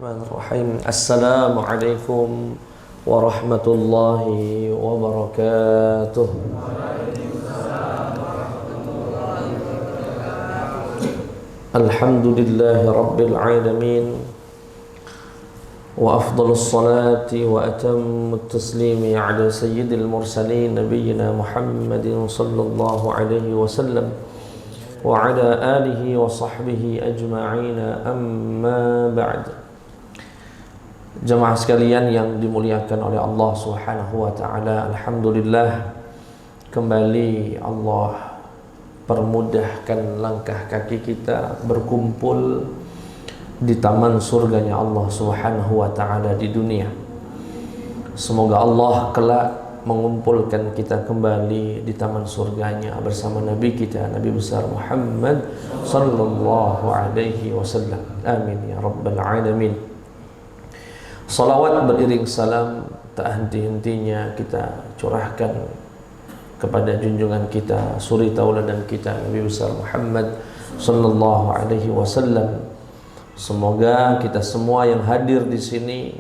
Bismillahirrahmanirrahim. Assalamualaikum warahmatullahi wabarakatuh. Alhamdulillahi rabbil alamin. Wa afdalus salati wa atammut taslimi ala sayyidil mursalin nabiyyina Muhammadin sallallahu alaihi wasallam wa ala alihi wa sahbihi ajma'ina, amma ba'd. Jemaah sekalian yang dimuliakan oleh Allah Subhanahu wa taala, alhamdulillah kembali Allah permudahkan langkah kaki kita berkumpul di taman surganya Allah Subhanahu wa taala di dunia. Semoga Allah kelak mengumpulkan kita kembali di taman surganya bersama Nabi kita, Nabi besar Muhammad sallallahu alaihi wasallam. Amin ya rabbal alamin. Salawat beriring salam tak henti-hentinya kita curahkan kepada junjungan kita, suri tauladan kita, Nabi besar Muhammad sallallahu alaihi wasallam. Semoga kita semua yang hadir di sini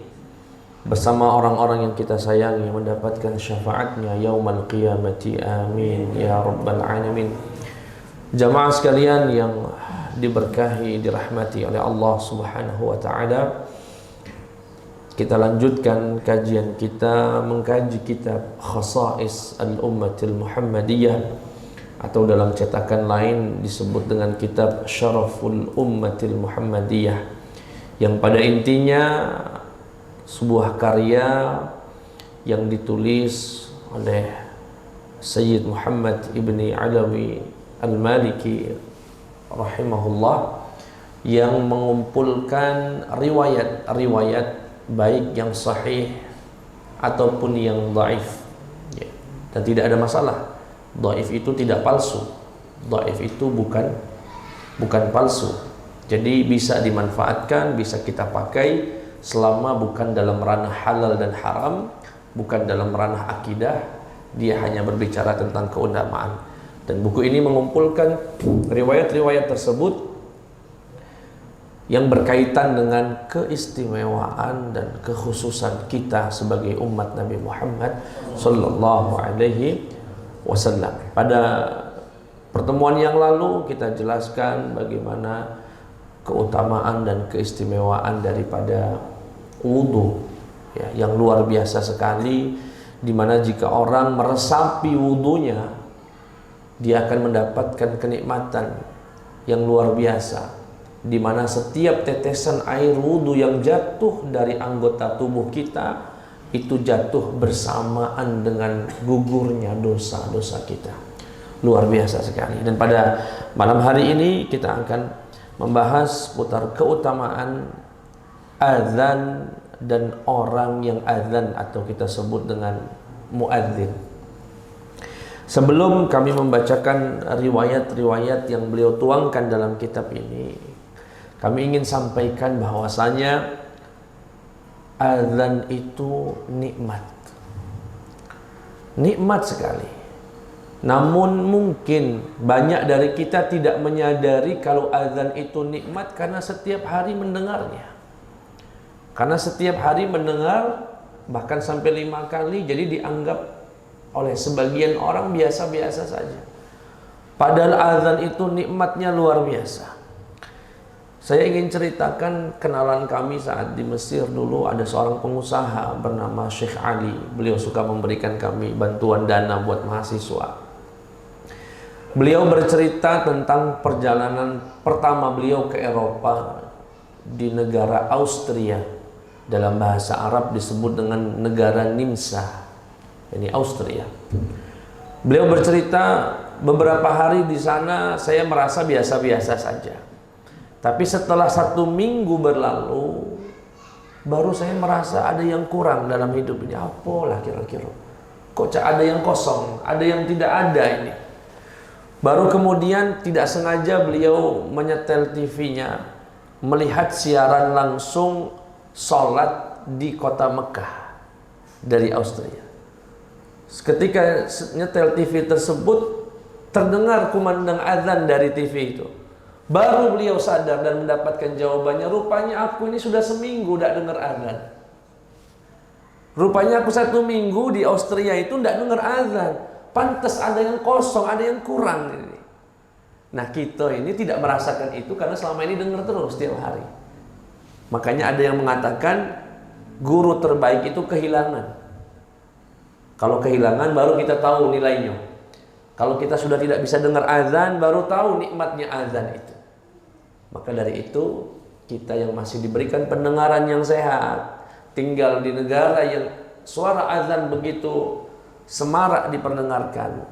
bersama orang-orang yang kita sayangi mendapatkan syafaatnya yaumal qiyamati, amin ya rabbal alamin. Jamaah sekalian yang diberkahi, dirahmati oleh Allah Subhanahu wa taala, kita lanjutkan kajian kita mengkaji kitab Khasa'is Al-Ummatil Muhammadiyah, atau dalam cetakan lain disebut dengan kitab Syaraful Ummatil Muhammadiyah, yang pada intinya sebuah karya yang ditulis oleh Sayyid Muhammad ibni Alawi Al-Maliki rahimahullah, yang mengumpulkan riwayat-riwayat baik yang sahih ataupun yang dhaif, ya. Dan tidak ada masalah, dhaif itu tidak palsu, dhaif itu bukan palsu. Jadi bisa dimanfaatkan, bisa kita pakai selama bukan dalam ranah halal dan haram, bukan dalam ranah akidah. Dia hanya berbicara tentang keutamaan. Dan buku ini mengumpulkan riwayat-riwayat tersebut yang berkaitan dengan keistimewaan dan kekhususan kita sebagai umat Nabi Muhammad sallallahu alaihi wasallam. Pada pertemuan yang lalu kita jelaskan bagaimana keutamaan dan keistimewaan daripada wudu, ya, yang luar biasa sekali, di mana jika orang meresapi wudunya dia akan mendapatkan kenikmatan yang luar biasa, di mana setiap tetesan air wudu yang jatuh dari anggota tubuh kita itu jatuh bersamaan dengan gugurnya dosa-dosa kita. Luar biasa sekali. Dan pada malam hari ini kita akan membahas putar keutamaan azan dan orang yang azan, atau kita sebut dengan muadzin. Sebelum kami membacakan riwayat-riwayat yang beliau tuangkan dalam kitab ini, kami ingin sampaikan bahwasanya azan itu nikmat. Nikmat sekali. Namun mungkin banyak dari kita tidak menyadari kalau azan itu nikmat karena setiap hari mendengarnya. Karena setiap hari mendengar, bahkan sampai 5 kali, jadi dianggap oleh sebagian orang biasa-biasa saja. Padahal azan itu nikmatnya luar biasa. Saya ingin ceritakan kenalan kami saat di Mesir dulu. Ada seorang pengusaha bernama Syekh Ali. Beliau suka memberikan kami bantuan dana buat mahasiswa. Beliau bercerita tentang perjalanan pertama beliau ke Eropa di negara Austria. Dalam bahasa Arab disebut dengan negara Nimsa, ini Austria. Beliau bercerita, beberapa hari di sana saya merasa biasa-biasa saja. Tapi setelah 1 minggu berlalu, baru saya merasa ada yang kurang dalam hidup ini. Apalah kira-kira? Kok ada yang kosong, ada yang tidak ada ini. Baru kemudian tidak sengaja beliau menyetel TV-nya, melihat siaran langsung sholat di kota Mekah dari Austria. Ketika nyetel TV tersebut, terdengar kumandang azan dari TV itu. Baru beliau sadar dan mendapatkan jawabannya, rupanya aku ini sudah seminggu tidak dengar azan. Rupanya aku 1 minggu di Austria itu tidak dengar azan. Pantas ada yang kosong, ada yang kurang ini. Nah, kita ini tidak merasakan itu karena selama ini dengar terus setiap hari. Makanya ada yang mengatakan guru terbaik itu kehilangan. Kalau kehilangan baru kita tahu nilainya. Kalau kita sudah tidak bisa dengar azan baru tahu nikmatnya azan itu. Maka dari itu kita yang masih diberikan pendengaran yang sehat, tinggal di negara yang suara azan begitu semarak diperdengarkan,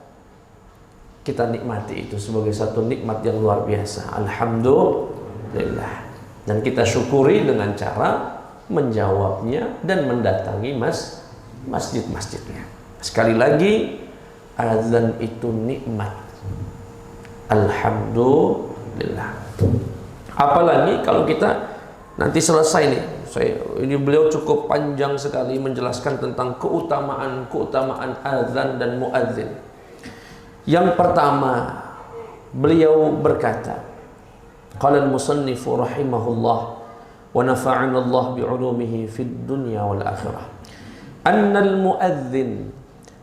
kita nikmati itu sebagai satu nikmat yang luar biasa. Alhamdulillah. Dan kita syukuri dengan cara menjawabnya dan mendatangi masjid-masjidnya. Sekali lagi, azan itu nikmat. Alhamdulillah. Apalagi kalau kita nanti selesai nih, ini beliau cukup panjang sekali menjelaskan tentang keutamaan azan dan muadzin. Yang pertama, beliau berkata, qala al-musannif rahimahullah wa nafa'ana Allah bi'ulumihi fid dunya wal akhirah. Anna al-muadzin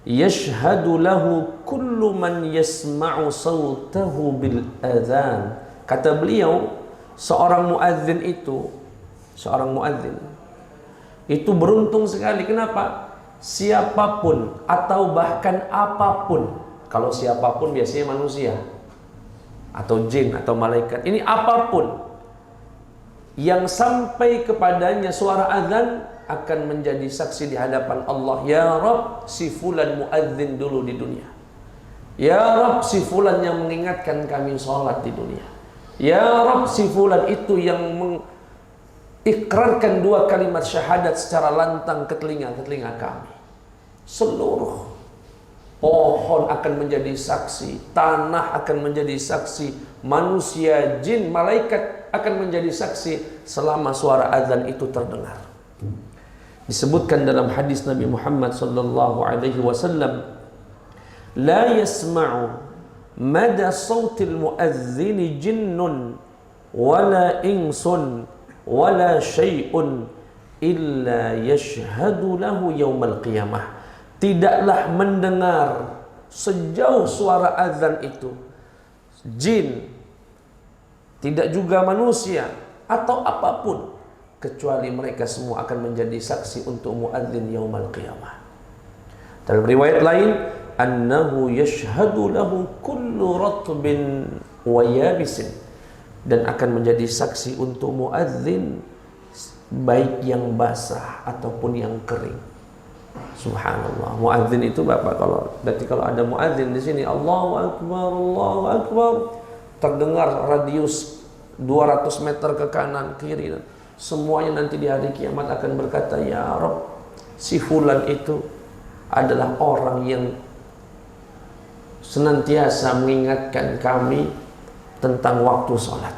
yashhadu lahu kullu man yasma'u sawtahu bil adzan. Kata beliau, seorang muadzin itu beruntung sekali. Kenapa? Siapapun atau bahkan apapun. Kalau siapapun biasanya manusia atau jin atau malaikat. Ini apapun yang sampai kepadanya suara azan akan menjadi saksi di hadapan Allah. Ya Rabb, si fulan muadzin dulu di dunia. Ya Rabb, si fulan yang mengingatkan kami sholat di dunia. Ya Rabb, si fulan itu yang mengikrarkan 2 kalimat syahadat secara lantang ke telinga kami. Seluruh pohon akan menjadi saksi, tanah akan menjadi saksi, manusia, jin, malaikat akan menjadi saksi selama suara azan itu terdengar. Disebutkan dalam hadis Nabi Muhammad sallallahu alaihi wasallam, la yasma'u mada sautil muadzini jinnun wala insun wala syai'un illa yashhadu lahu yaumal qiyamah. Tidaklah mendengar sejauh suara azan itu jin, tidak juga manusia atau apapun, kecuali mereka semua akan menjadi saksi untuk muadzin yaumal qiyamah. Dalam riwayat lain, annahu yashhadu lahu kullu ratbin wa yabisin, dan akan menjadi saksi untuk muadzin baik yang basah ataupun yang kering. Subhanallah. Muadzin itu Bapak, kalau ada muadzin di sini, Allahu Akbar, terdengar radius 200 meter ke kanan kiri, semuanya nanti di hari kiamat akan berkata, ya Rabb, si fulan itu adalah orang yang senantiasa mengingatkan kami tentang waktu sholat,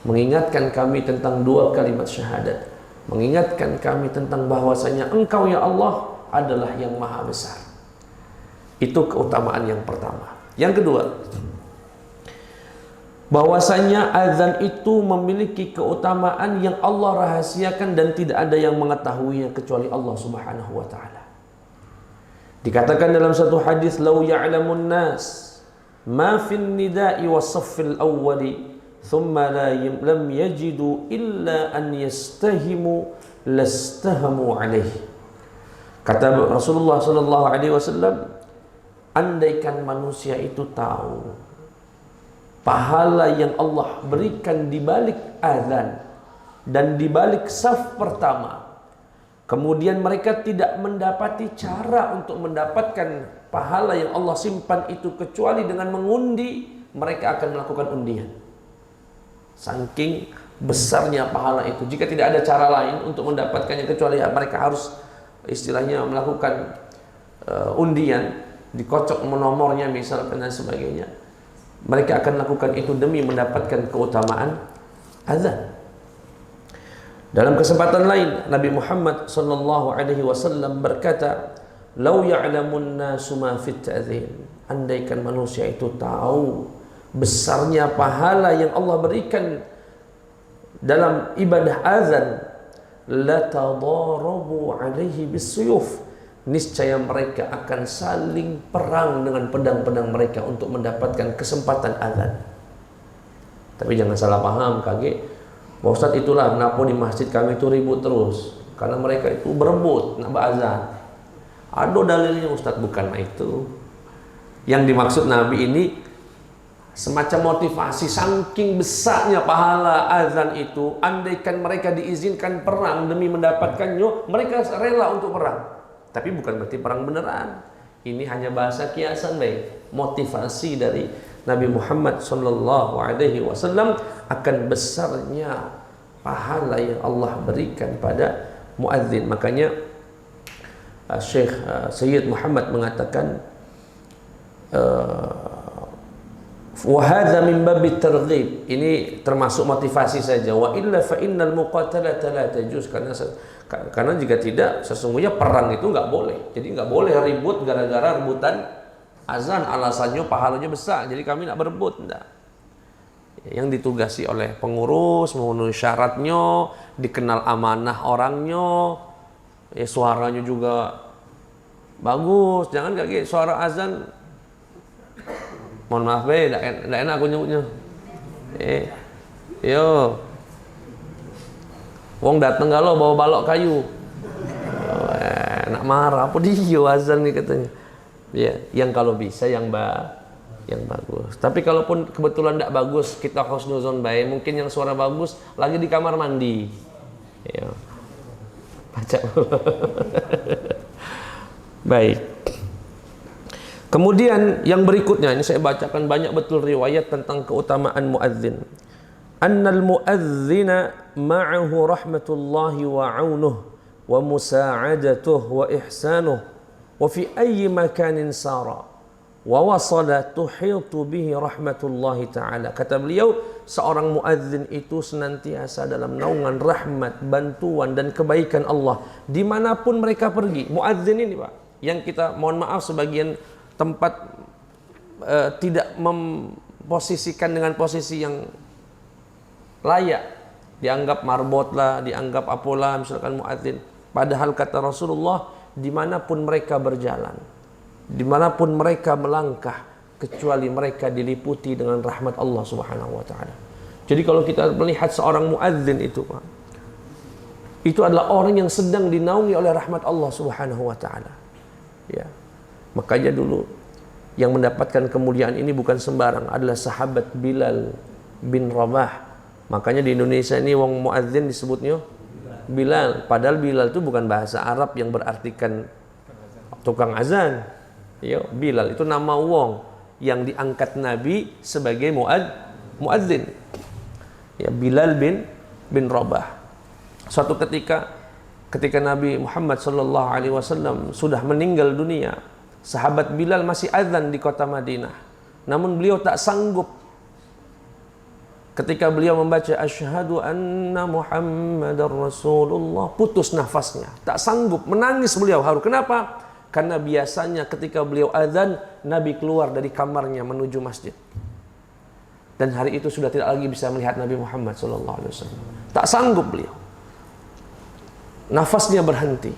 mengingatkan kami tentang 2 kalimat syahadat, mengingatkan kami tentang bahwasanya Engkau ya Allah adalah yang maha besar. Itu keutamaan yang pertama. Yang kedua, bahwasanya azan itu memiliki keutamaan yang Allah rahasiakan dan tidak ada yang mengetahuinya kecuali Allah Subhanahu wa taala. Dikatakan dalam satu hadis, "Lau ya'lamun nas ma fin nida'i was-saffil awwali thumma lam yajidu illa an yastahimu lastahamu alaihi." Kata Rasulullah sallallahu alaihi wasallam, andaikan manusia itu tahu pahala yang Allah berikan di balik azan dan di balik saf pertama, kemudian mereka tidak mendapati cara untuk mendapatkan pahala yang Allah simpan itu kecuali dengan mengundi, mereka akan melakukan undian. Saking besarnya pahala itu, jika tidak ada cara lain untuk mendapatkannya kecuali mereka harus istilahnya melakukan undian, dikocok nomornya misalkan dan sebagainya, mereka akan lakukan itu demi mendapatkan keutamaan azan. Dalam kesempatan lain, Nabi Muhammad sallallahu alaihi wasallam berkata, "Lau ya'lamun nasu ma fit ta'dzin." Andaikan manusia itu tahu besarnya pahala yang Allah berikan dalam ibadah azan, la tadarabu alaihi bisuyuf, niscaya mereka akan saling perang dengan pedang-pedang mereka untuk mendapatkan kesempatan azan. Tapi jangan salah paham, kaget Pak Ustadz, itulah kenapa di masjid kami itu ribut terus, karena mereka itu berebut nak berazan. Ada dalilnya Ustadz, bukan itu. Yang dimaksud Nabi ini semacam motivasi, saking besarnya pahala azan itu, andaikan mereka diizinkan perang demi mendapatkannya, mereka rela untuk perang. Tapi bukan berarti perang beneran. Ini hanya bahasa kiasan, baik. Motivasi dari Nabi Muhammad SAW akan besarnya pahala yang Allah berikan pada muadzin. Makanya Syekh Sayyid Muhammad mengatakan, wa hadza min babi targhib, ini termasuk motivasi saja. Wa illa fa innal muqatalata la tajuz, karena jika tidak, sesungguhnya perang itu nggak boleh. Jadi nggak boleh ribut gara-gara rebutan azan, alasannya pahalanya besar, jadi kami nak berebut. Enggak. Yang ditugasi oleh pengurus memenuhi syaratnya, dikenal amanah orangnya, ya suaranya juga bagus. Jangan kayak suara azan, mohon maaf enggak enak aku nyebutnya. Yo. Wong dateng galau bawa balok kayu. Nak marah apa dia azan nih katanya. Ya, yang kalau bisa yang bagus. Tapi kalaupun kebetulan tidak bagus, kita husnuzon baik, mungkin yang suara bagus lagi di kamar mandi. Ya. Baca. Baik. Kemudian yang berikutnya, ini saya bacakan banyak betul riwayat tentang keutamaan muadzin. Annal muadzina ma'ahu rahmatullahi wa 'aunuh wa musa'adatuh wa ihsanuh wa fi ayyi makanin sara wa wasala tuhitu bihi rahmatullahi ta'ala. Kata beliau, seorang muadzin itu senantiasa dalam naungan rahmat, bantuan dan kebaikan Allah dimanapun mereka pergi. Muadzin ini Pak, yang kita mohon maaf sebagian tempat tidak memposisikan dengan posisi yang layak, dianggap marbot lah, dianggap apalah misalkan muadzin. Padahal kata Rasulullah, dimanapun mereka berjalan, dimanapun mereka melangkah, kecuali mereka diliputi dengan rahmat Allah Subhanahu wa ta'ala. Jadi kalau kita melihat seorang muadzin itu Pak, itu adalah orang yang sedang dinaungi oleh rahmat Allah Subhanahu wa ta'ala. Ya. Makanya dulu yang mendapatkan kemuliaan ini bukan sembarang, adalah sahabat Bilal bin Rabah. Makanya di Indonesia ini wong muadzin disebutnya Bilal, padahal Bilal itu bukan bahasa Arab yang berartikan tukang azan. Ya, Bilal itu nama wong yang diangkat Nabi sebagai muadzin. Ya, Bilal bin Rabah. Suatu ketika Nabi Muhammad SAW sudah meninggal dunia, sahabat Bilal masih azan di kota Madinah. Namun beliau tak sanggup. Ketika beliau membaca asyhadu anna Muhammadar Rasulullah, putus nafasnya, tak sanggup, menangis beliau haru. Kenapa? Karena biasanya ketika beliau azan, Nabi keluar dari kamarnya menuju masjid. Dan hari itu sudah tidak lagi bisa melihat Nabi Muhammad SAW. Tak sanggup beliau. Nafasnya berhenti.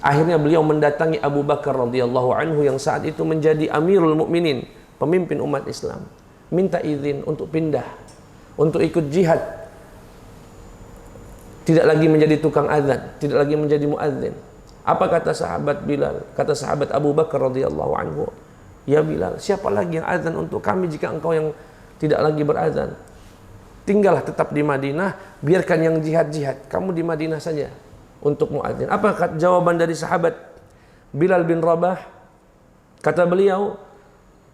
Akhirnya beliau mendatangi Abu Bakar radhiyallahu anhu yang saat itu menjadi Amirul Mukminin, pemimpin umat Islam. Minta izin untuk pindah, untuk ikut jihad. Tidak lagi menjadi tukang azan, tidak lagi menjadi muadzin. Apa kata sahabat Bilal? Kata sahabat Abu Bakar radhiyallahu anhu, "Ya Bilal, siapa lagi yang azan untuk kami jika engkau yang tidak lagi berazan? Tinggallah tetap di Madinah, biarkan yang jihad-jihad. Kamu di Madinah saja untuk muadzin." Apa jawaban dari sahabat Bilal bin Rabah? Kata beliau,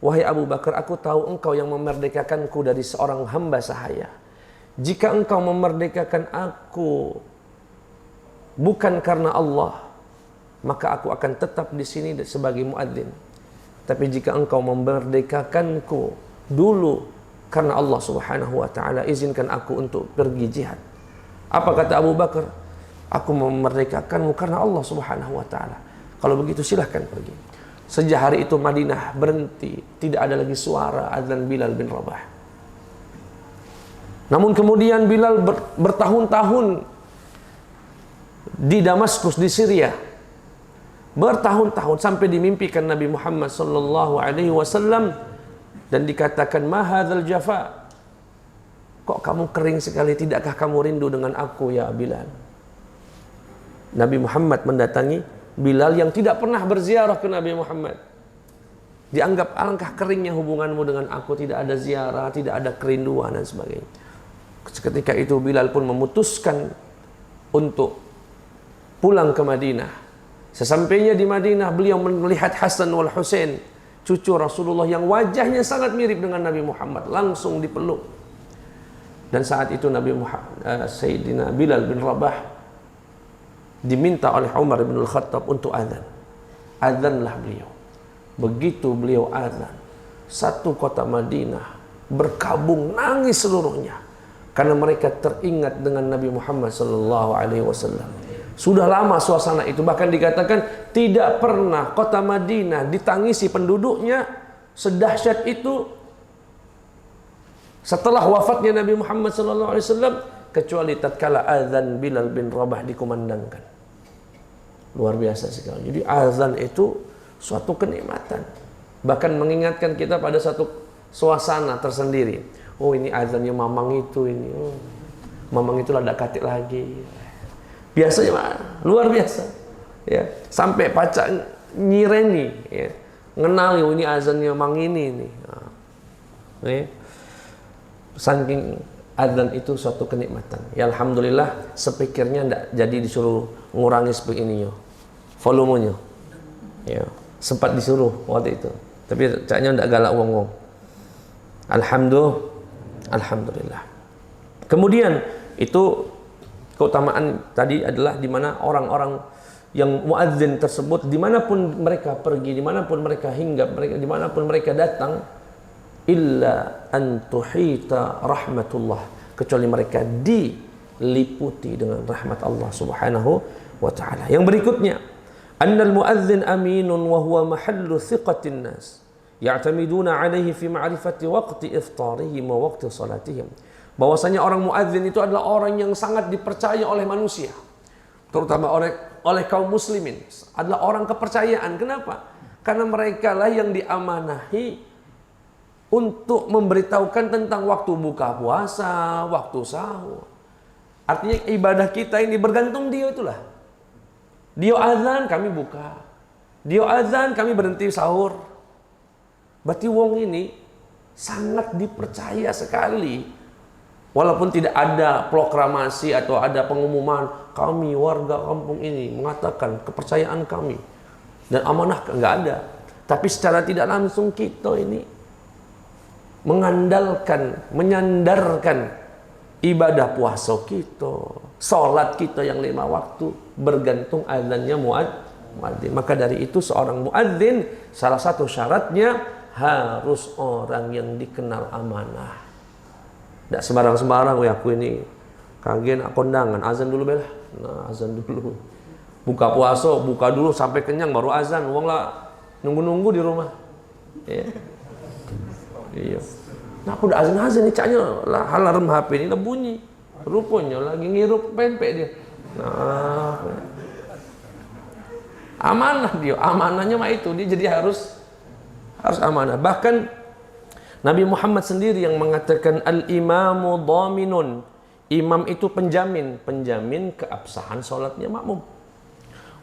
"Wahai Abu Bakar, aku tahu engkau yang memerdekakanku dari seorang hamba sahaya. Jika engkau memerdekakan aku bukan karena Allah, maka aku akan tetap di sini sebagai muadzin. Tapi jika engkau memerdekakanku dulu karena Allah Subhanahu wa ta'ala, izinkan aku untuk pergi jihad." Apa kata Abu Bakar? "Aku memerdekakanmu karena Allah Subhanahu wa ta'ala. Kalau begitu silahkan pergi." Sejak hari itu Madinah berhenti, tidak ada lagi suara azan Bilal bin Rabah. Namun kemudian Bilal bertahun-tahun di Damaskus di Syria, bertahun-tahun sampai dimimpikan Nabi Muhammad sallallahu alaihi wasallam dan dikatakan, "Ma hadzal jafa?" Kok kamu kering sekali, tidakkah kamu rindu dengan aku ya Bilal? Nabi Muhammad mendatangi Bilal yang tidak pernah berziarah ke Nabi Muhammad. Dianggap alangkah keringnya hubunganmu dengan aku, tidak ada ziarah, tidak ada kerinduan dan sebagainya. Ketika itu Bilal pun memutuskan untuk pulang ke Madinah. Sesampainya di Madinah, beliau melihat Hasan wal Husain, cucu Rasulullah yang wajahnya sangat mirip dengan Nabi Muhammad, langsung dipeluk. Dan saat itu Sayyidina Bilal bin Rabah diminta oleh Umar bin Al-Khattab untuk azan. Azanlah beliau. Begitu beliau azan, satu kota Madinah berkabung nangis seluruhnya karena mereka teringat dengan Nabi Muhammad sallallahu alaihi wasallam. Sudah lama suasana itu, bahkan dikatakan tidak pernah kota Madinah ditangisi penduduknya sedahsyat itu setelah wafatnya Nabi Muhammad sallallahu alaihi wasallam, kecuali tatkala azan Bilal bin Rabah dikumandangkan. Luar biasa sekali. Jadi azan itu suatu kenikmatan, bahkan mengingatkan kita pada satu suasana tersendiri. Oh, ini azannya mamang itu ini. Oh, mamang itu lada katik lagi. Biasanya luar biasa. Ya, sampai pacak nyireni, ya. Ngenali, oh ini azannya mang ini nih. Nah, ya. Saking azan itu suatu kenikmatan. Ya alhamdulillah, speakernya enggak jadi disuruh ngurangi speak ininya, volumenya. Ya, sempat disuruh waktu itu. Tapi caknya enggak galak wong-wong. Alhamdulillah. Kemudian itu keutamaan tadi adalah di mana orang-orang yang muadzin tersebut dimanapun mereka pergi, dimanapun mereka hinggap, dimanapun mereka datang, illa an tuhita rahmatullah, kecuali mereka diliputi dengan rahmat Allah subhanahu wa ta'ala. Yang berikutnya, annal muadzin aminun wa huwa mahallu thiqatin nas ya'tamiduna alaihi fi ma'rifati waqti iftarihim wa waqti salatihim. Bahwasanya orang muadzin itu adalah orang yang sangat dipercaya oleh manusia, terutama oleh kaum muslimin, adalah orang kepercayaan. Kenapa? Karena mereka lah yang diamanahi untuk memberitahukan tentang waktu buka puasa, waktu sahur. Artinya ibadah kita ini bergantung dia itulah. Dia azan, kami buka. Dia azan, kami berhenti sahur. Berarti wong ini sangat dipercaya sekali. Walaupun tidak ada proklamasi atau ada pengumuman, kami warga kampung ini mengatakan kepercayaan kami dan amanah, enggak ada. Tapi secara tidak langsung kita ini mengandalkan, menyandarkan ibadah puasa kita, salat kita yang 5 waktu bergantung azannya muadzin. Maka dari itu seorang muadzin salah satu syaratnya harus orang yang dikenal amanah. Tidak sembarang-sembarang, oh aku ini kaget nak kondangan, azan dulu belah. Nah, azan dulu. Buka puasa, buka dulu sampai kenyang baru azan. Wong lah nunggu-nunggu di rumah. Ya. Iya. Nah, aku udah azan-azan nih, caknya lah alarm HP ini udah bunyi. Rupanya lagi ngirup pempek dia. Nah, amanah dia, amanahnya mah itu, dia jadi harus amanah. Bahkan Nabi Muhammad sendiri yang mengatakan al-imamu dhaminun. Imam itu penjamin keabsahan salatnya makmum.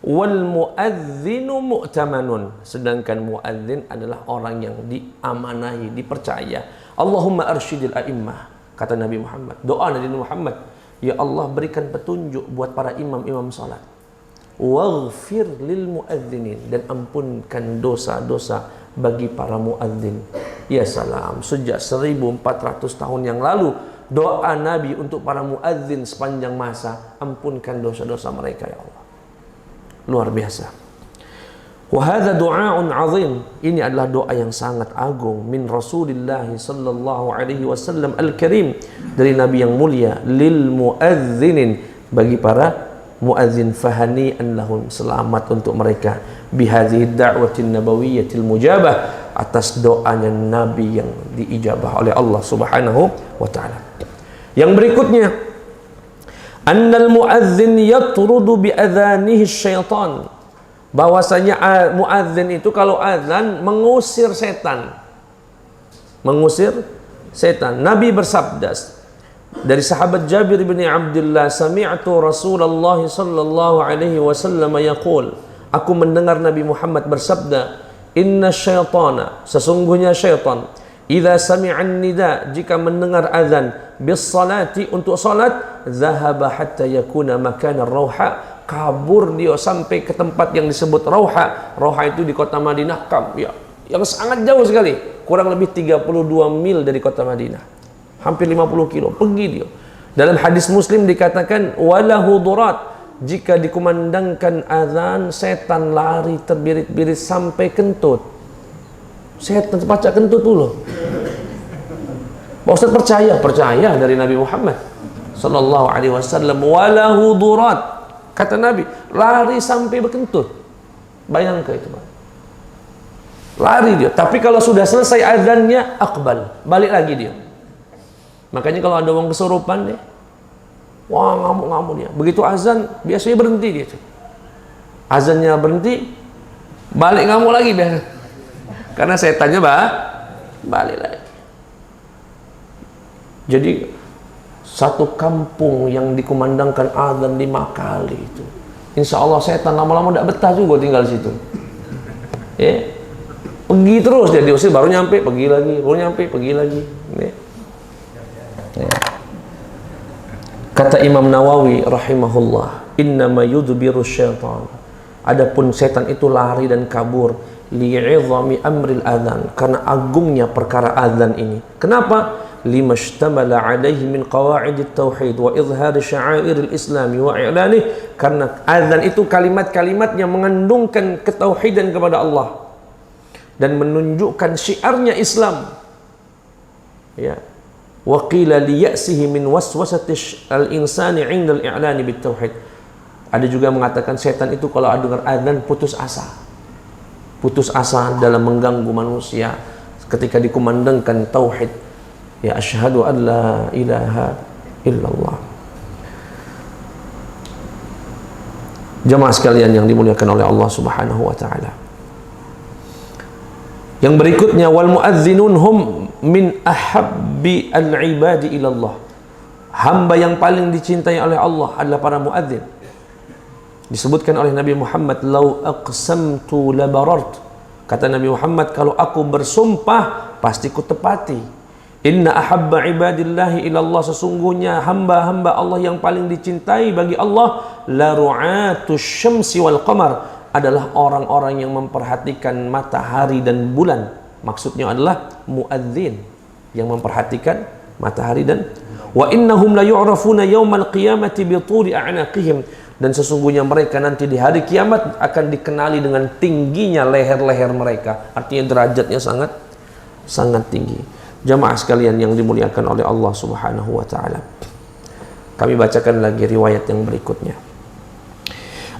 Wal muadzinu mu'tamanun. Sedangkan muadzin adalah orang yang diamanahi, dipercaya. Allahumma arsyidil a'immah, kata Nabi Muhammad. Doa Nabi Muhammad, ya Allah berikan petunjuk buat para imam-imam salat. Waghfir lil muadzinin, dan ampunkan dosa-dosa bagi para muadzin. Ya salam, sejak 1400 tahun yang lalu doa Nabi untuk para muadzin sepanjang masa, ampunkan dosa-dosa mereka ya Allah. Luar biasa. Wa hadza du'aun 'azim. Ini adalah doa yang sangat agung min Rasulillah sallallahu alaihi wasallam al-karim, dari Nabi yang mulia, lil muadzinin, bagi para muadzin fahani'an lahum, selamat untuk mereka bihadhihi da'watin nabawiyyatil mujabah, atas doanya Nabi yang diijabah oleh Allah Subhanahu wa ta'ala. Yang berikutnya, annal muadzin yatrudu bi adzanihi syaitan, bahwasanya muadzin itu kalau azan mengusir setan. Mengusir setan. Nabi bersabda dari sahabat Jabir bin Abdullah, sami'tu Rasulullah sallallahu alaihi wasallam yaqul, aku mendengar Nabi Muhammad bersabda, inna syaitana, sesungguhnya syaitan, idza sami'an nida, jika mendengar azan, bis salati, untuk salat, zahaba hatta yakuna makana rauha, kabur dia sampai ke tempat yang disebut Rauha. Rauha itu di kota Madinah, yang sangat jauh sekali, kurang lebih 32 mil dari kota Madinah, hampir 50 kilo pergi dia. Dalam hadis Muslim dikatakan walahu durat, jika dikumandangkan azan, setan lari terbirit-birit sampai kentut. Setan baca kentut dulu. Pak Ustaz percaya dari Nabi Muhammad sallallahu alaihi wasallam, walahu durat, kata Nabi, lari sampai berkentut. Bayangkan itu, Pak. Lari dia. Tapi kalau sudah selesai azannya, akbal, balik lagi dia. Makanya kalau ada orang kesurupan deh, wah, ngamuk-ngamuk dia. Begitu azan, biasanya berhenti dia tuh. Azannya berhenti, balik ngamuk lagi biasa. Karena setannya balik lagi. Jadi satu kampung yang dikumandangkan azan 5 kali itu, insya Allah setan lama-lama tidak betah juga tinggal di situ. Pergi terus dia, diusir, baru nyampe pergi lagi, baru nyampe pergi lagi. Kata Imam Nawawi rahimahullah, innama yudbiru syaitan, adapun setan itu lari dan kabur, li'izami amril adzan, karena agungnya perkara azan ini. Kenapa? lima ishtamala alaihi min qawaidit tauhid wa izhar sya'airil islami wa i'lanih, karena azan itu kalimat-kalimat yang mengandungkan ketauhidan kepada Allah dan menunjukkan syiarnya Islam. Ya. Wa qila liya'sihi min waswasati al-insani 'inda al-i'lani bit tauhid. Ada juga mengatakan setan itu kalau dengar azan putus asa. Putus asa dalam mengganggu manusia ketika dikumandangkan tauhid. Ya, asyhadu an la ilaha illallah. Jemaah sekalian yang dimuliakan oleh Allah Subhanahu wa taala. Yang berikutnya, wal muadzinun hum min ahabbi al-ibadi ilallah. Hamba yang paling dicintai oleh Allah adalah para muadzin. Disebutkan oleh Nabi Muhammad, lau aqsamtu labarart, kata Nabi Muhammad, kalau aku bersumpah pasti ku tepati. Inna ahabba ibadillahi ilallah, sesungguhnya hamba-hamba Allah yang paling dicintai bagi Allah, la ru'atus syamsi wal qamar, adalah orang-orang yang memperhatikan matahari dan bulan. Maksudnya adalah muadzin yang memperhatikan matahari dan wa innahum la yu'rafuna yaumal qiyamati bi tuli a'naqihim, dan sesungguhnya mereka nanti di hari kiamat akan dikenali dengan tingginya leher-leher mereka. Artinya derajatnya sangat tinggi. Jamaah sekalian yang dimuliakan oleh Allah Subhanahu wa taala. Kami bacakan lagi riwayat yang berikutnya.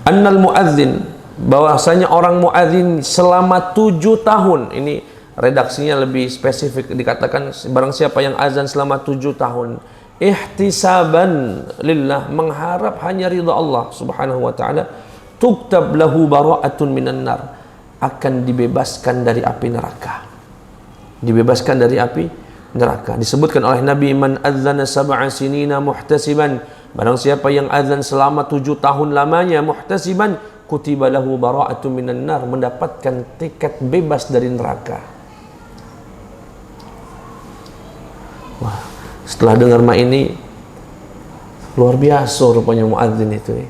Annal muadzin, bahwasanya orang muadzin selama 7 tahun. Ini redaksinya lebih spesifik, dikatakan barang siapa yang azan selama 7 tahun, ihtisaban lillah, mengharap hanya ridha Allah Subhanahu wa taala, tuktab lahu bara'atun minan nar, akan dibebaskan dari api neraka. Dibebaskan dari api neraka. Disebutkan oleh Nabi, man adzana sab'a sinina muhtasiban, barang siapa yang azan selama 7 tahun lamanya muhtasiban, kutiba lahu bara'atun minan nar, mendapatkan tiket bebas dari neraka. Wah, setelah dengar ini luar biasa rupanya muadzin itu.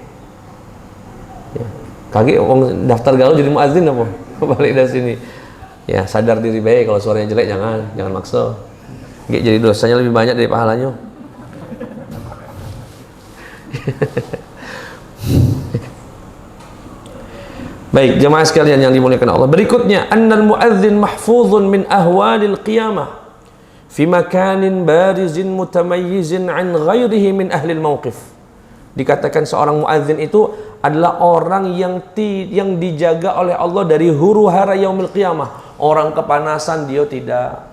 Ya. Kaget orang daftar gaul jadi muadzin apa? Balik dari sini. Ya, sadar diri baik, kalau suaranya jelek jangan maksa. Jadi dosanya lebih banyak dari pahalanya. Baik, jemaah sekalian yang dimuliakan Allah. Berikutnya, annal muadzin mahfuzun min ahwalil qiyamah fi makanin barizin mutamayyizin an ghairihi min ahli al-mawqif. Dikatakan seorang muadzin itu adalah orang yang dijaga oleh Allah dari huru-hara yaumil qiyamah. Orang kepanasan dia tidak.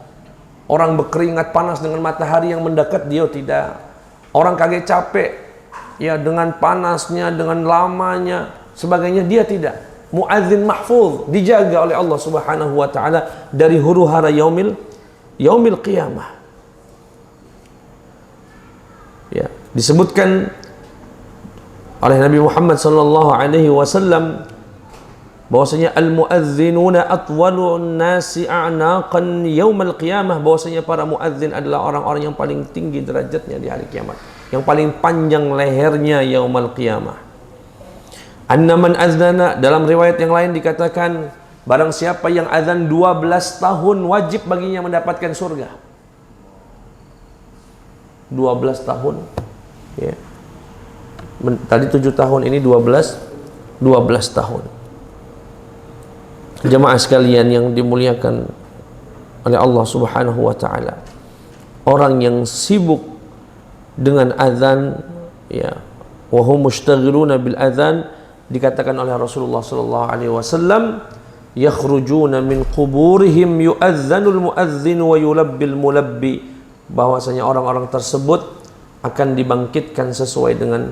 Orang berkeringat panas dengan matahari yang mendekat dia tidak. Orang kaget capek ya dengan panasnya, dengan lamanya, sebagainya dia tidak. Muadzin mahfuz, dijaga oleh Allah Subhanahu wa taala dari huru-hara yaumil qiyamah. Ya, disebutkan oleh Nabi Muhammad sallallahu alaihi wasallam bahwasanya al-muadzinuna atwalun nasi a'naqan yaumal qiyamah, bahwasanya para muadzin adalah orang-orang yang paling tinggi derajatnya di hari kiamat, yang paling panjang lehernya yaumal qiyamah. Anna man azana, dalam riwayat yang lain dikatakan barang siapa yang azan 12 tahun wajib baginya mendapatkan surga. 12 tahun ya. Tadi 7 tahun, ini 12 tahun. Jemaah sekalian yang dimuliakan oleh Allah Subhanahu wa taala, orang yang sibuk dengan azan ya, wa hum mushtaghiluna bil azan, dikatakan oleh Rasulullah sallallahu alaihi wasallam, yakhrujuna min quburihim yu'adzanul mu'adzin wa yulabbil mulabbi, bahwasanya orang-orang tersebut akan dibangkitkan sesuai dengan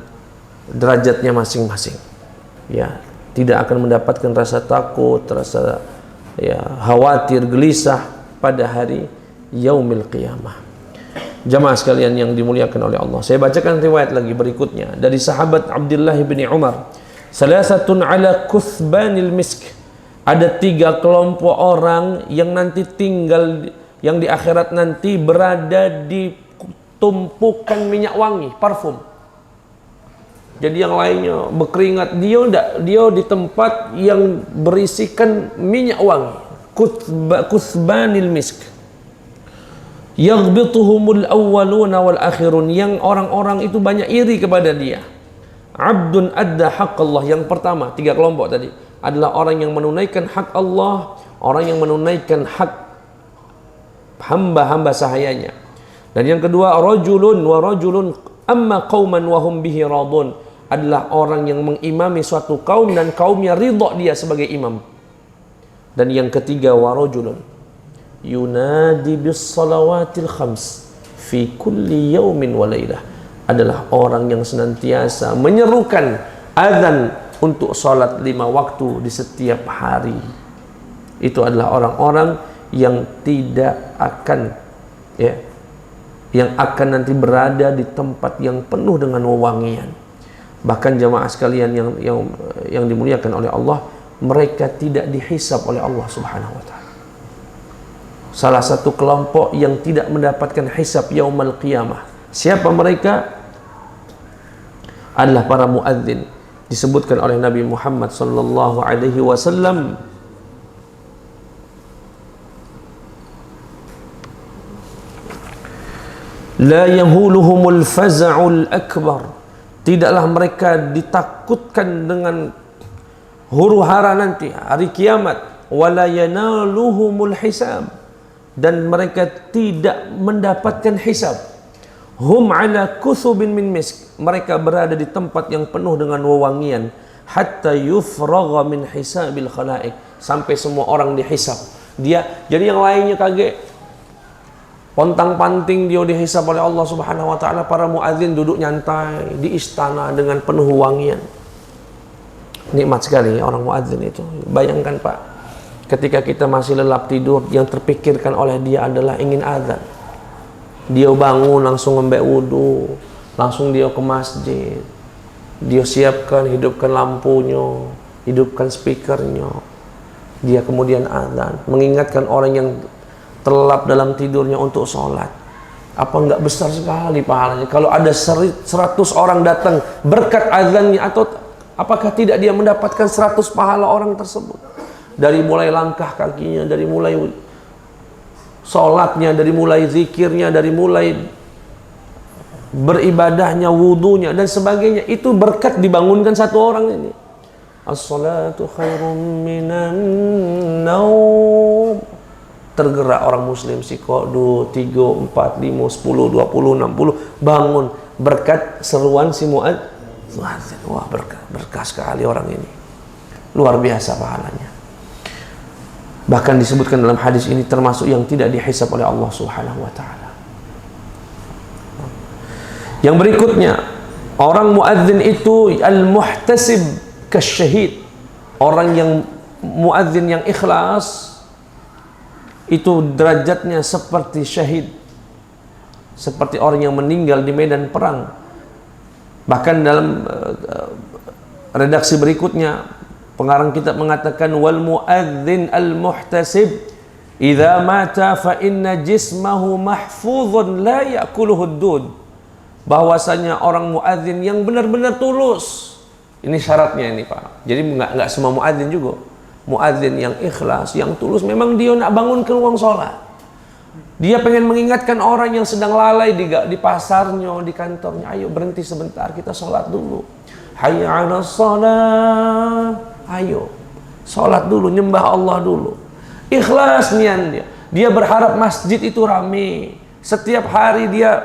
derajatnya masing-masing. Ya, tidak akan mendapatkan rasa takut, rasa ya khawatir, gelisah pada hari yaumil qiyamah. Jamaah sekalian yang dimuliakan oleh Allah, saya bacakan riwayat lagi berikutnya dari sahabat Abdullah bin Umar. Salasatun ala kuthbanil misk, ada 3 kelompok orang yang nanti tinggal, yang di akhirat nanti berada di tumpukan minyak wangi, parfum. Jadi yang lainnya berkeringat, dia di tempat yang berisikan minyak wangi. Kuthbanil misk. Yaghbituhumul awwaluna wal akhirun, yang orang-orang itu banyak iri kepada dia. Abdun adda haqqallah, yang pertama 3 kelompok tadi adalah orang yang menunaikan hak Allah, orang yang menunaikan hak hamba-hamba sahayanya. Dan yang kedua rajulun amma qauman wa hum bihi radun, adalah orang yang mengimami suatu kaum dan kaumnya ridha dia sebagai imam. Dan yang ketiga warajulun yunadi bis salawatil khams fi kulli yaumin wa lailah, adalah orang yang senantiasa menyerukan azan untuk salat 5 waktu di setiap hari. Itu adalah orang-orang yang tidak akan ya, yang akan nanti berada di tempat yang penuh dengan wewangian. Bahkan jamaah sekalian yang dimuliakan oleh Allah, mereka tidak dihisab oleh Allah Subhanahu wa taala. Salah satu kelompok yang tidak mendapatkan hisab yaumal qiyamah, siapa mereka? Adalah para muadzin. Disebutkan oleh Nabi Muhammad sallallahu alaihi wasallam, la yahuluhumul faza'ul akbar, tidaklah mereka ditakutkan dengan huru-hara nanti hari kiamat. Wala yanaluhumul hisab, dan mereka tidak mendapatkan hisab. Hum ala kuthubin min misk, mereka berada di tempat yang penuh dengan wewangian. Hatta yufragha min hisabil khalaik, sampai semua orang dihisab. Jadi yang lainnya kaget, pontang-panting dia dihisab oleh Allah Subhanahu wa taala. Para muadzin duduk nyantai di istana dengan penuh wangian. Nikmat sekali orang muadzin itu. Bayangkan Pak, ketika kita masih lelap tidur, yang terpikirkan oleh dia adalah ingin azan. Dia bangun langsung ngambil wudu, langsung dia ke masjid. Dia siapkan, hidupkan lampunya, hidupkan speakernya. Dia kemudian azan, mengingatkan orang yang terlelap dalam tidurnya untuk sholat. Apa enggak besar sekali pahalanya kalau ada 100 orang datang berkat azannya? Atau apakah tidak dia mendapatkan 100 pahala orang tersebut? Dari mulai langkah kakinya, dari mulai sholatnya, dari mulai zikirnya, dari mulai beribadahnya, wudunya dan sebagainya, itu berkat dibangunkan satu orang ini. As-salatu khairum minan naum. Tergerak orang muslim siko 2, 3, 4, 5, 10, 20, 60 bangun berkat seruan si muadzin. Wah, berkah sekali orang ini. Luar biasa pahalanya. Bahkan disebutkan dalam hadis ini termasuk yang tidak dihisab oleh Allah Subhanahu wa taala. Yang berikutnya, orang muadzin itu al-muhtasib kasyahid. Orang yang muadzin yang ikhlas itu derajatnya seperti syahid, seperti orang yang meninggal di medan perang. Bahkan dalam redaksi berikutnya pengarang kitab mengatakan wal muadzin al muhtasib idza mata fa inna jismahu mahfuzun la ya'kuluhu ad-dud. Bahwasanya orang muadzin yang benar-benar tulus, ini syaratnya ini Pak. Jadi enggak semua muadzin juga. Muadzin yang ikhlas, yang tulus, memang dia nak bangun ke ruang sholat. Dia pengen mengingatkan orang yang sedang lalai di pasarnya, di kantornya. Ayo berhenti sebentar, kita sholat dulu. Hayya 'alas shalah. Ayo, sholat dulu, nyembah Allah dulu. Ikhlas nian dia. Dia berharap masjid itu rame. Setiap hari dia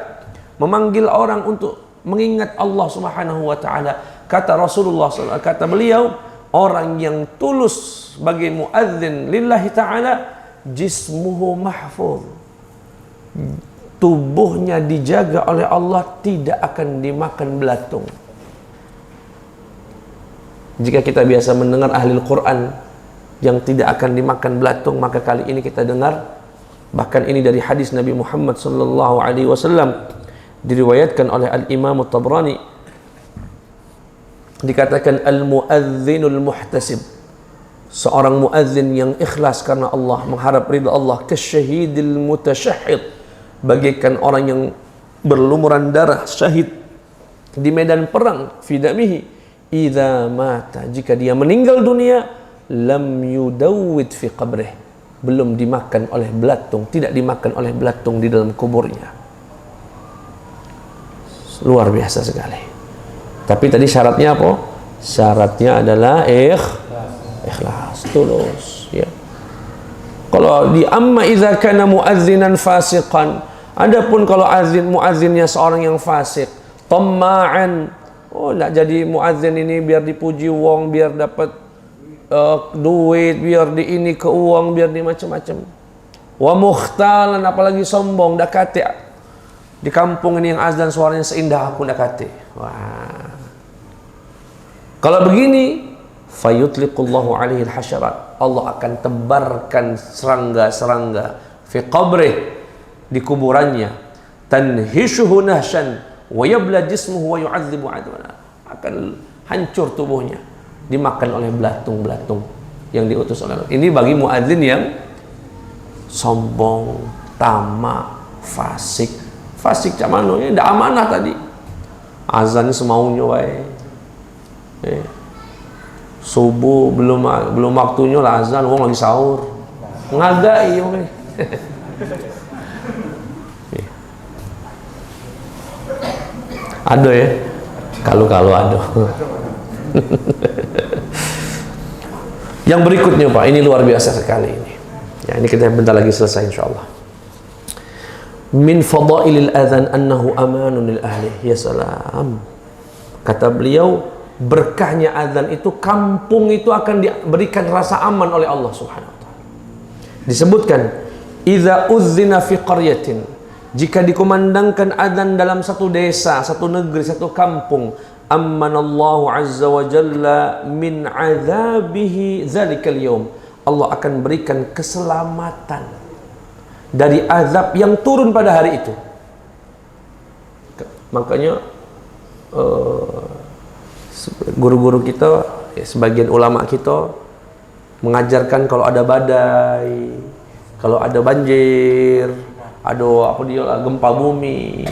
memanggil orang untuk mengingat Allah Subhanahu wa taala. Kata Rasulullah SAW, kata beliau, orang yang tulus sebagai muadzin lillahi ta'ala jismuhu mahfuz, tubuhnya dijaga oleh Allah, tidak akan dimakan belatung. Jika kita biasa mendengar ahli Al-Quran yang tidak akan dimakan belatung, maka kali ini kita dengar bahkan ini dari hadis Nabi Muhammad sallallahu alaihi wasallam, diriwayatkan oleh Al-Imam At-Tabrani, dikatakan al-muadzinul muhtasib, seorang muadzin yang ikhlas karena Allah, mengharap ridha Allah, kasyahidil mutasyahhid, bagaikan orang yang berlumuran darah, syahid di medan perang, fi damihi, idza mata, jika dia meninggal dunia, lam yudawwid fi qabrih, belum dimakan oleh belatung, tidak dimakan oleh belatung di dalam kuburnya. Luar biasa sekali. Tapi tadi syaratnya apa? Syaratnya adalah ikhlas, tulus, ya. Kalau di amma idza kana muazzinan fasiqan, adapun kalau muazzinnya seorang yang fasik, tamma'an, oh nak jadi muazzin ini biar dipuji wong, biar dapat duit, biar di ini ke uang, biar di macam-macam. Wa mukhtalan, apalagi sombong, dak kate di kampung ini yang azan suaranya seindah aku dak kate. Wah. Kalau begini, fayutliqullahu alaihi al-hasyarat, Allah akan tebarkan serangga-serangga fi qabrih, di kuburannya, tanhishuhu nahshan wa yabla jismuhu wa yu'adzibu 'adwana, akan hancur tubuhnya, dimakan oleh belatung-belatung yang diutus oleh Allah. Ini bagi muadzin yang sombong, tamak, fasik. Fasik cak mano, ya ndak amanah tadi. Azan semaunya wae. Subuh belum waktunya lah azan, wong lagi sahur. Ngagai wong. Aduh ya. Kalau aduh. Yang berikutnya Pak, ini luar biasa sekali ini. Ya, ini kita bentar lagi selesai insyaallah. Min fadailil adzan annahu amanun lil ahli. Ya salam. Kata beliau, berkahnya azan itu, kampung itu akan diberikan rasa aman oleh Allah Subhanahu wa taala. Disebutkan, idza uzzina fi qaryatin, jika dikumandangkan azan dalam satu desa, satu negeri, satu kampung, ammanallahu azza wa jalla min azabihi zalikal yaum, Allah akan berikan keselamatan dari azab yang turun pada hari itu. Makanya guru-guru kita, ya, sebagian ulama kita mengajarkan kalau ada badai, kalau ada banjir, ada apa dia gempa bumi,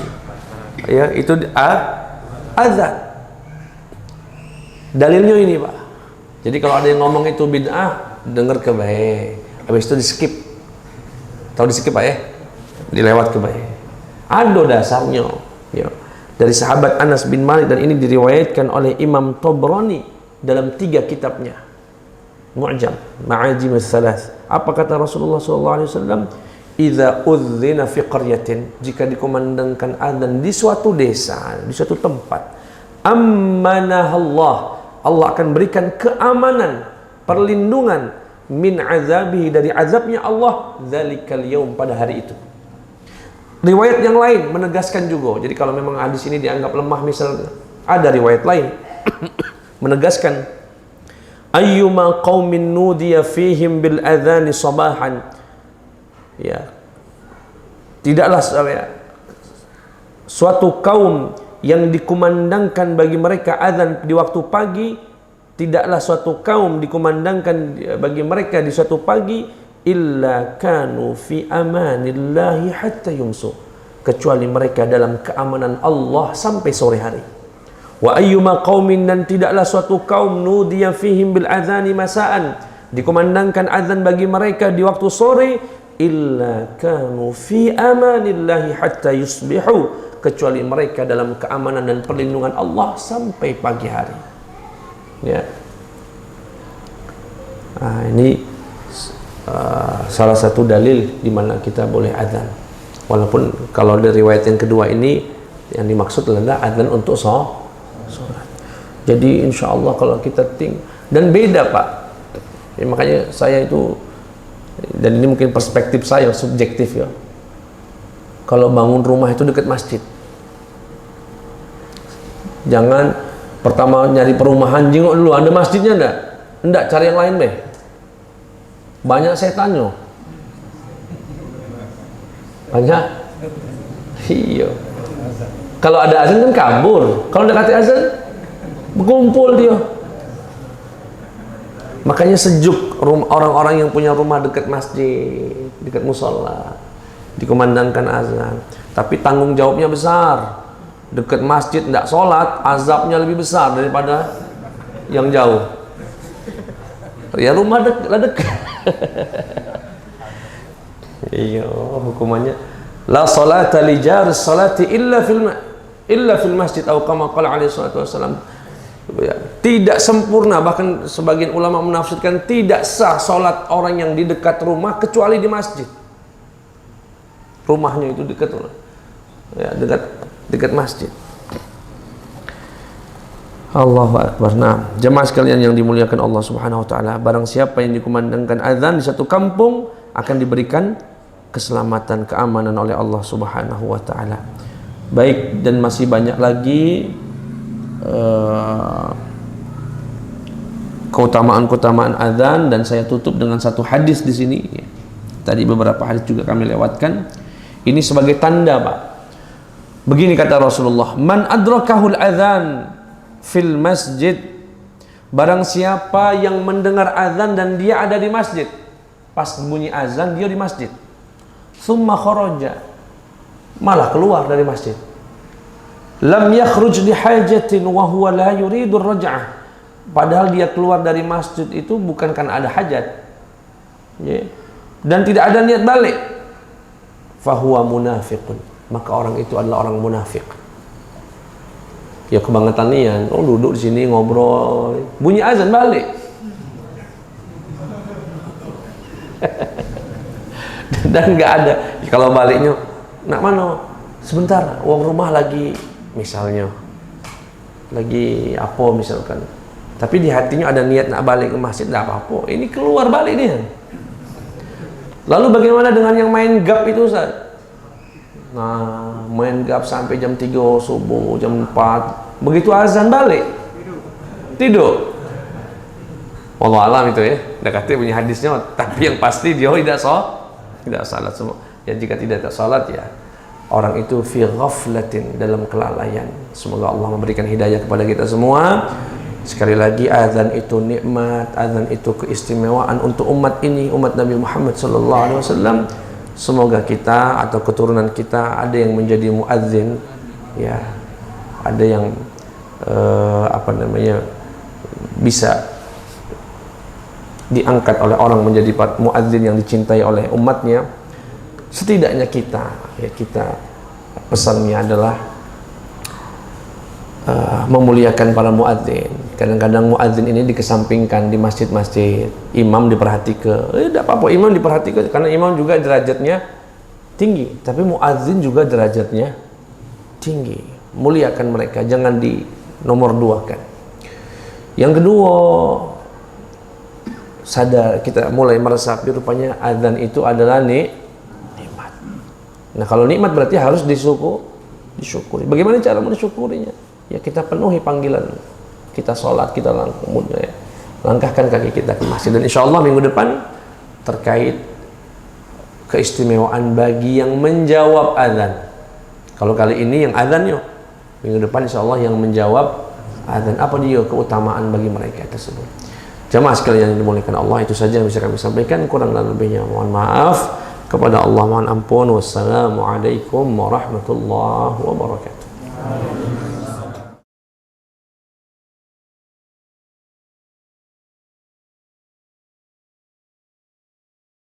ya itu azan. Dalilnya ini Pak. Jadi kalau ada yang ngomong itu bid'ah, dengar ke baik, habis itu di skip. Tahu di skip Pak ya? Dilewat ke baik. Ada dasarnya, ya. Dari sahabat Anas bin Malik, dan ini diriwayatkan oleh Imam Tabrani dalam 3 kitabnya, Mu'jam, Ma'ajim al-Thalath. Apa kata Rasulullah SAW? Idza udzina fi qaryatin, jika dikumandangkan adzan di suatu desa, di suatu tempat, ammanahallah, Allah akan berikan keamanan, perlindungan min azabihi, dari azabnya Allah, dzalikal yaum, pada hari itu. Riwayat yang lain menegaskan juga. Jadi kalau memang hadis ini dianggap lemah, misalnya ada riwayat lain menegaskan ayyuma qaumin nudiya fihim bil adzani sabahan, ya, tidaklah suatu kaum yang dikumandangkan bagi mereka azan di waktu pagi, tidaklah suatu kaum dikumandangkan bagi mereka di suatu pagi, illa kanu fi amanillahi hatta yumsu, kecuali mereka dalam keamanan Allah sampai sore hari. Wa ayyuma qaumin, dan tidaklah suatu kaum nudiya fihim bil adzani masaan, dikumandangkan azan bagi mereka di waktu sore, illa kanu fi amanillahi hatta yusbihu, kecuali mereka dalam keamanan dan perlindungan Allah sampai pagi hari. Ya. Nah, ini salah satu dalil di mana kita boleh azan. Walaupun kalau dari riwayat yang kedua ini yang dimaksud adalah azan untuk sholat. Jadi insya Allah kalau kita dan beda Pak. Ya, makanya saya itu, dan ini mungkin perspektif saya subjektif ya, kalau bangun rumah itu dekat masjid, jangan pertama nyari perumahan jenguk dulu ada masjidnya enggak, cari yang lain deh. Banyak setannya. Banyak. Iya. Kalau ada azan kan kabur. Kalau tidak ada azan, berkumpul dia. Makanya sejuk orang-orang yang punya rumah dekat masjid, dekat musola, dikumandangkan azan. Tapi tanggung jawabnya besar. Dekat masjid tidak sholat, azabnya lebih besar daripada yang jauh. Ya rumah dekat. Iya, hukumannya la salata li jari salati illa fil masjid, atau kama qala alaihi salatu wasallam. Tidak sempurna, bahkan sebagian ulama menafsirkan tidak sah salat orang yang di dekat rumah kecuali di masjid. Rumahnya itu dekat, ya, dekat masjid. Allahu Akbar. Nah, jemaah sekalian yang dimuliakan Allah Subhanahu wa taala, barang siapa yang dikumandangkan azan di satu kampung akan diberikan keselamatan, keamanan oleh Allah Subhanahu wa taala. Baik, dan masih banyak lagi keutamaan-keutamaan azan, dan saya tutup dengan satu hadis di sini. Tadi beberapa hadis juga kami lewatkan. Ini sebagai tanda, Pak. Begini kata Rasulullah, "Man adrakahul azan fil masjid," barang siapa yang mendengar azan dan dia ada di masjid, pas bunyi azan dia di masjid, summa kharaja, malah keluar dari masjid, lam yakhruj li hajatin wa huwa la yuridu raj'ah, padahal dia keluar dari masjid itu bukan karena ada hajat, ya, dan tidak ada niat balik, fahuwa munafiqun, maka orang itu adalah orang munafik. Ya kebangetan nian, duduk di sini ngobrol, bunyi azan balik. Dan nggak ada. Kalau baliknya, nak mana? Sebentar, uang rumah lagi, misalnya, lagi apa misalkan. Tapi di hatinya ada niat nak balik ke masjid, nggak apa-apa. Ini keluar balik dia. Lalu bagaimana dengan yang main gap itu, Ustaz? Nah, main gap sampai jam 3 subuh, jam 4, begitu azan balik tidur. Wallahu alam itu ya, dekatnya punya hadisnya, tapi yang pasti dia tidak salat semua. Ya jika tidak salat, ya orang itu fi ghaflatin, dalam kelalaian. Semoga Allah memberikan hidayah kepada kita semua. Sekali lagi, azan itu nikmat, azan itu keistimewaan untuk umat ini, umat Nabi Muhammad sallallahu alaihi wasallam. Semoga kita atau keturunan kita ada yang menjadi muadzin, ya, ada yang bisa diangkat oleh orang menjadi muadzin yang dicintai oleh umatnya. Setidaknya kita pesannya adalah memuliakan para muadzin. Kadang-kadang muadzin ini dikesampingkan di masjid-masjid, imam diperhatikan. Tidak apa-apa, imam diperhatikan karena imam juga derajatnya tinggi, tapi muadzin juga derajatnya tinggi. Muliakan mereka, jangan nomor dua kan. Yang kedua, sadar kita mulai meresapi rupanya azan itu adalah nikmat. Nah, kalau nikmat berarti harus disyukuri. Bagaimana cara mensyukurinya? Ya kita penuhi panggilan. Kita sholat, kita langkahkan kaki kita ke masjid. Dan insya Allah minggu depan terkait keistimewaan bagi yang menjawab azan. Kalau kali ini yang azan yuk, minggu depan insya Allah yang menjawab azan. Apa dia keutamaan bagi mereka tersebut? Jamaah sekalian yang dimuliakan Allah, itu saja yang bisa kami sampaikan. Kurang dan lebihnya mohon maaf. Kepada Allah mohon ampun. Wassalamualaikum warahmatullahi wabarakatuh.